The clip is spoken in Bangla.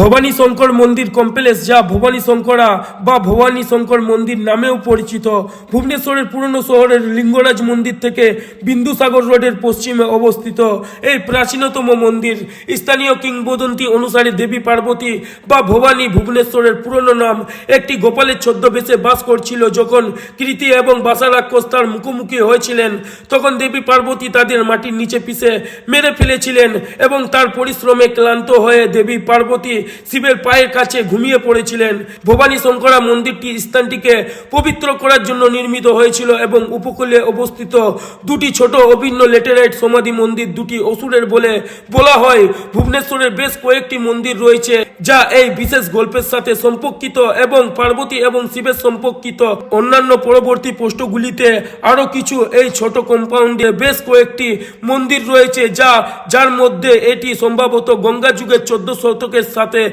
ভবানী শঙ্কর মন্দির কমপ্লেক্স, যা ভবানী শঙ্করা বা ভবানী শঙ্কর মন্দির নামেও পরিচিত, ভুবনেশ্বরের পুরনো শহরের লিঙ্গরাজ মন্দির থেকে বিন্দুসাগর রোডের পশ্চিমে অবস্থিত। এই প্রাচীনতম মন্দির স্থানীয় কিংবদন্তি অনুসারে দেবী পার্বতী বা ভবানী ভুবনেশ্বরের পুরনো নাম একটি গোপালের ছদ্মবেশে বাস করছিল। যখন কৃতি এবং বাসা রাক্ষস তার মুখোমুখি হয়েছিলেন, তখন দেবী পার্বতী তাদের মাটির নিচে পিষে মেরে ফেলেছিলেন এবং তার পরিশ্রমে ক্লান্ত হয়ে দেবী পার্বতী শিবের পায়ের কাছে ঘুমিয়ে পড়েছিলেন। ভবানী শঙ্করা মন্দিরটি স্থানটিকে পবিত্র করার জন্য নির্মিত হয়েছিল এবং উপকূলে অবস্থিত দুটি ছোট অভিন্ন ল্যাটেরাইট সমাধি মন্দির দুটি অসুরের বলে বলা হয়। ভুবনেশ্বরের বেশ কয়েকটি মন্দির রয়েছে যা এই বিশেষ গল্পের সাথে সম্পর্কিত এবং পার্বতী এবং শিবের সম্পর্কিত। অন্যান্য পরবর্তী পোস্টগুলিতে আরো কিছু এই ছোট কম্পাউন্ডে বেশ কয়েকটি মন্দির রয়েছে যার মধ্যে এটি সম্ভবত গঙ্গা যুগের 14 শতকের সাথে